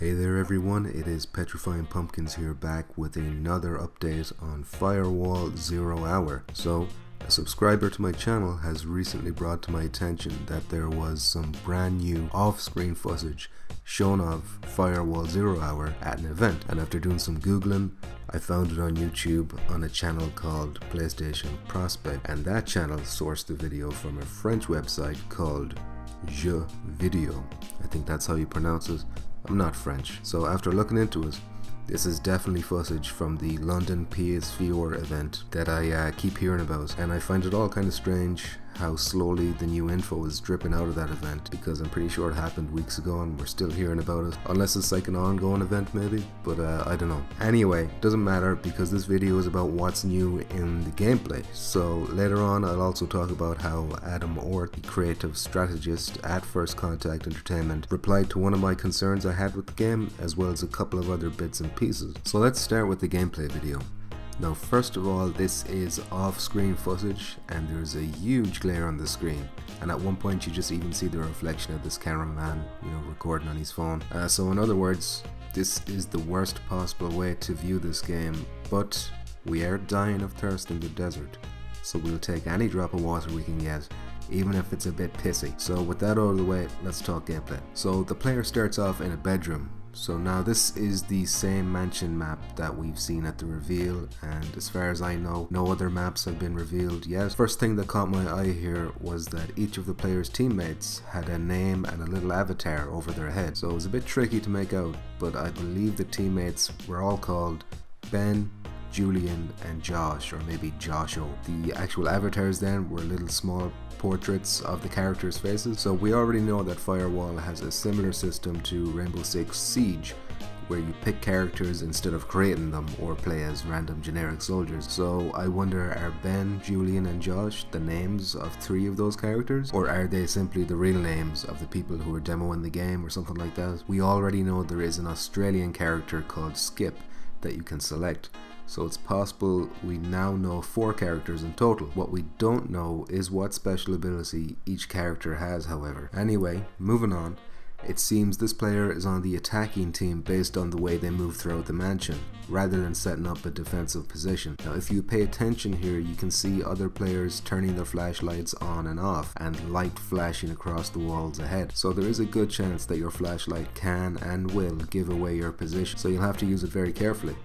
Hey there everyone, it is Petrifying Pumpkins here, back with another update on Firewall Zero Hour. So, a subscriber to my channel has recently brought to my attention that there was some brand new off-screen footage shown of Firewall Zero Hour at an event, and after doing some googling I found it on YouTube on a channel called PlayStation Prospect, and that channel sourced the video from a French website called jeuxvideo. I think that's how you pronounce it. I'm not French. So after looking into it, this is definitely footage from the London PS4 event that I keep hearing about, and I find it all kind of strange how slowly the new info is dripping out of that event, because I'm pretty sure it happened weeks ago and we're still hearing about it, unless it's like an ongoing event maybe, but I don't know. Anyway, doesn't matter because this video is about what's new in the gameplay. So later on I'll also talk about how Adam Orth, the creative strategist at First Contact Entertainment, replied to one of my concerns I had with the game, as well as a couple of other bits and pieces. So let's start with the gameplay video. Now first of all, this is off-screen footage and there's a huge glare on the screen, and at one point you just even see the reflection of this cameraman, recording on his phone. So in other words, this is the worst possible way to view this game, but we are dying of thirst in the desert, so we'll take any drop of water we can get, even if it's a bit pissy. So with that out of the way, let's talk gameplay. So the player starts off in a bedroom. So now this is the same mansion map that we've seen at the reveal, and as far as I know, no other maps have been revealed yet. First thing that caught my eye here was that each of the player's teammates had a name and a little avatar over their head. So it was a bit tricky to make out, but I believe the teammates were all called Ben, Julian and Josh, or maybe Josho. The actual avatars then were little small portraits of the characters' faces. So we already know that Firewall has a similar system to Rainbow Six Siege, where you pick characters instead of creating them or play as random generic soldiers. So I wonder, are Ben, Julian and Josh the names of 3 of those characters, or are they simply the real names of the people who are demoing the game or something like that? We already know there is an Australian character called Skip that you can select, so it's possible we now know 4 characters in total. What we don't know is what special ability each character has, however. Anyway, moving on, it seems this player is on the attacking team based on the way they move throughout the mansion, rather than setting up a defensive position. Now if you pay attention here, you can see other players turning their flashlights on and off, and light flashing across the walls ahead. So there is a good chance that your flashlight can and will give away your position, so you'll have to use it very carefully.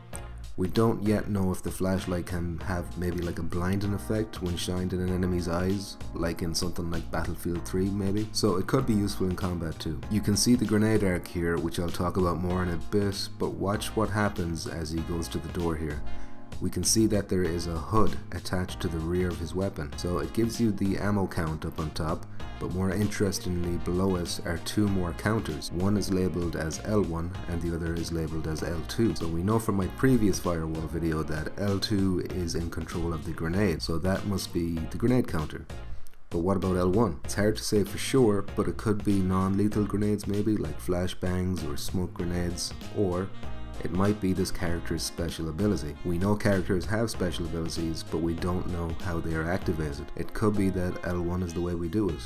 We don't yet know if the flashlight can have maybe like a blinding effect when shined in an enemy's eyes, like in something like Battlefield 3 maybe, so it could be useful in combat too. You can see the grenade arc here, which I'll talk about more in a bit, but watch what happens as he goes to the door here. We can see that there is a hood attached to the rear of his weapon, so it gives you the ammo count up on top, but more interestingly below it are 2 more counters. One is labelled as L1 and the other is labelled as L2. So we know from my previous Firewall video that L2 is in control of the grenade, so that must be the grenade counter. But what about L1? It's hard to say for sure, but it could be non-lethal grenades maybe, like flashbangs or smoke grenades, or it might be this character's special ability. We know characters have special abilities, but we don't know how they are activated. It could be that L1 is the way we do it.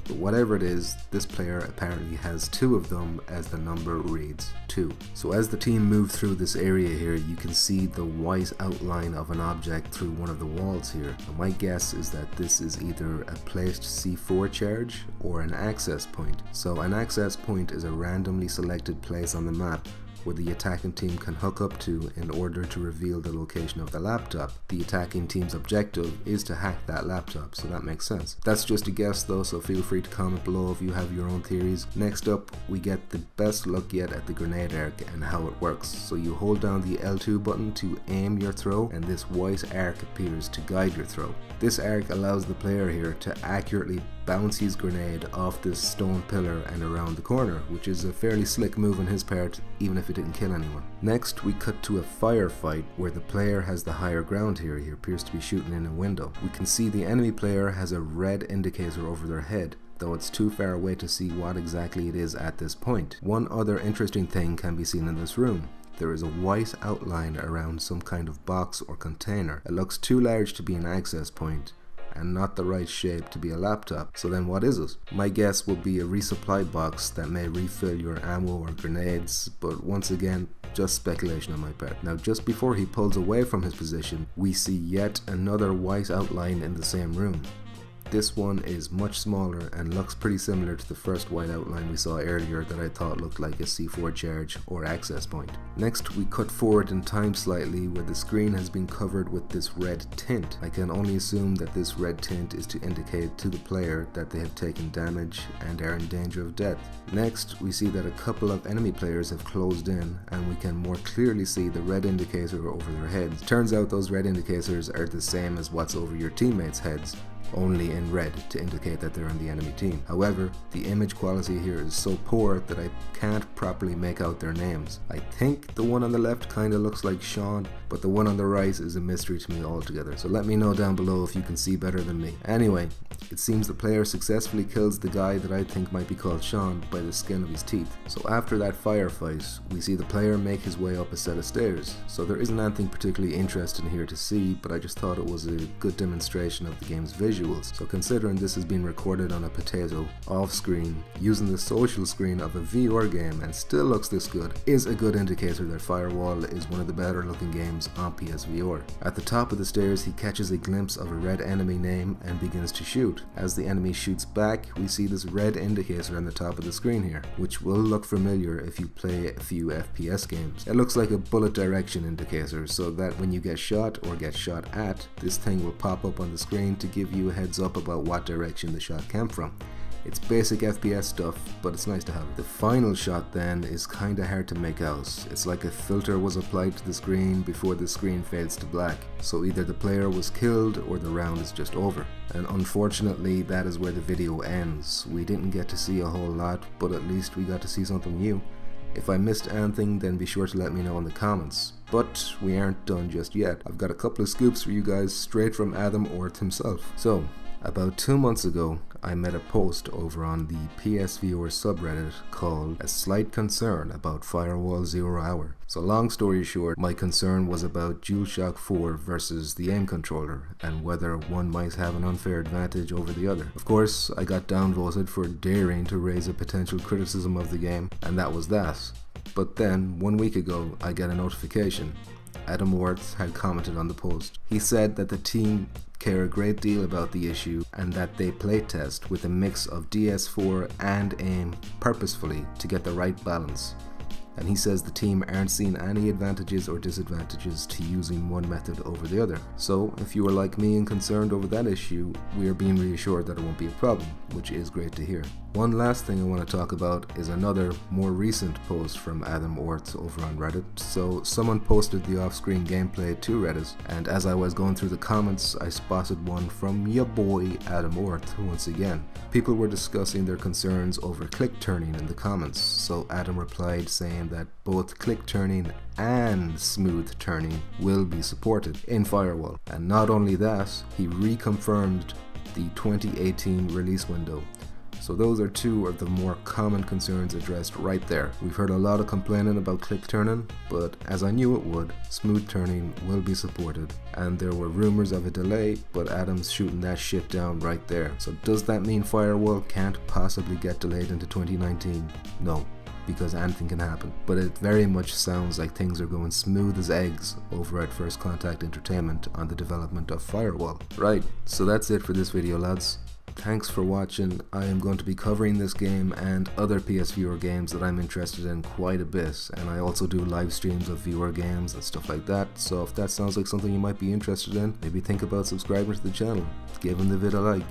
But whatever it is, this player apparently has 2 of them, as the number reads 2. So as the team move through this area here, you can see the white outline of an object through one of the walls here. And my guess is that this is either a placed C4 charge or an access point. So an access point is a randomly selected place on the map where the attacking team can hook up to in order to reveal the location of the laptop. The attacking team's objective is to hack that laptop, so that makes sense. That's just a guess though, so feel free to comment below if you have your own theories. Next up, we get the best look yet at the grenade arc and how it works. So you hold down the L2 button to aim your throw, and this white arc appears to guide your throw. This arc allows the player here to accurately bounce his grenade off this stone pillar and around the corner, which is a fairly slick move on his part, even if it didn't kill anyone. Next we cut to a firefight where the player has the higher ground here. He appears to be shooting in a window. We can see the enemy player has a red indicator over their head, though it's too far away to see what exactly it is at this point. One other interesting thing can be seen in this room. There is a white outline around some kind of box or container. It looks too large to be an access point, and not the right shape to be a laptop. So then what is it? My guess would be a resupply box that may refill your ammo or grenades, but once again, just speculation on my part. Now just before he pulls away from his position, we see yet another white outline in the same room. This one is much smaller and looks pretty similar to the first white outline we saw earlier that I thought looked like a C4 charge or access point. Next we cut forward in time slightly where the screen has been covered with this red tint. I can only assume that this red tint is to indicate to the player that they have taken damage and are in danger of death. Next we see that a couple of enemy players have closed in and we can more clearly see the red indicator over their heads. Turns out those red indicators are the same as what's over your teammates' heads, only in red to indicate that they're on the enemy team. However, the image quality here is so poor that I can't properly make out their names. I think the one on the left kinda looks like Sean, but the one on the right is a mystery to me altogether, so let me know down below if you can see better than me. Anyway, it seems the player successfully kills the guy that I think might be called Sean by the skin of his teeth. So after that firefight, we see the player make his way up a set of stairs. So there isn't anything particularly interesting here to see, but I just thought it was a good demonstration of the game's visuals. So considering this has been recorded on a potato, off screen, using the social screen of a VR game and still looks this good, is a good indicator that Firewall is one of the better looking games on PSVR. At the top of the stairs he catches a glimpse of a red enemy name and begins to shoot. As the enemy shoots back, we see this red indicator on the top of the screen here, which will look familiar if you play a few FPS games. It looks like a bullet direction indicator, so that when you get shot or get shot at, this thing will pop up on the screen to give you a heads up about what direction the shot came from. It's basic FPS stuff, but it's nice to have. The final shot then is kinda hard to make out. It's like a filter was applied to the screen before the screen fades to black. So either the player was killed or the round is just over. And unfortunately that is where the video ends. We didn't get to see a whole lot, but at least we got to see something new. If I missed anything, then be sure to let me know in the comments. But we aren't done just yet. I've got a couple of scoops for you guys straight from Orth himself. So, about 2 months ago, I met a post over on the PSVR subreddit called A Slight Concern About Firewall Zero Hour. So long story short, my concern was about DualShock 4 versus the aim controller and whether one might have an unfair advantage over the other. Of course, I got downvoted for daring to raise a potential criticism of the game, and that was that. But then, 1 week ago, I got a notification. Orth had commented on the post. He said that the team care a great deal about the issue and that they playtest with a mix of DS4 and AIM purposefully to get the right balance. And he says the team aren't seeing any advantages or disadvantages to using one method over the other. So if you are like me and concerned over that issue, we are being reassured that it won't be a problem, which is great to hear. One last thing I want to talk about is another more recent post from Orth over on Reddit. So someone posted the off-screen gameplay to Reddit, and as I was going through the comments, I spotted one from ya boy Orth once again. People were discussing their concerns over click turning in the comments, so Adam replied saying that both click turning and smooth turning will be supported in Firewall. And not only that, he reconfirmed the 2018 release window. So those are two of the more common concerns addressed right there. We've heard a lot of complaining about click turning, but as I knew it would, smooth turning will be supported. And there were rumors of a delay, but Adam's shooting that shit down right there. So does that mean Firewall can't possibly get delayed into 2019? No, because anything can happen. But it very much sounds like things are going smooth as eggs over at First Contact Entertainment on the development of Firewall. Right, so that's it for this video, lads. Thanks for watching. I am going to be covering this game and other PSVR games that I'm interested in quite a bit, and I also do live streams of VR games and stuff like that, so if that sounds like something you might be interested in, maybe think about subscribing to the channel, giving the vid a like,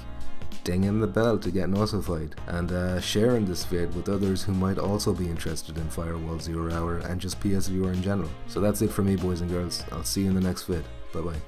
dinging the bell to get notified, and sharing this vid with others who might also be interested in Firewall Zero Hour and just PSVR in general. So that's it for me, boys and girls. I'll see you in the next vid. Bye bye.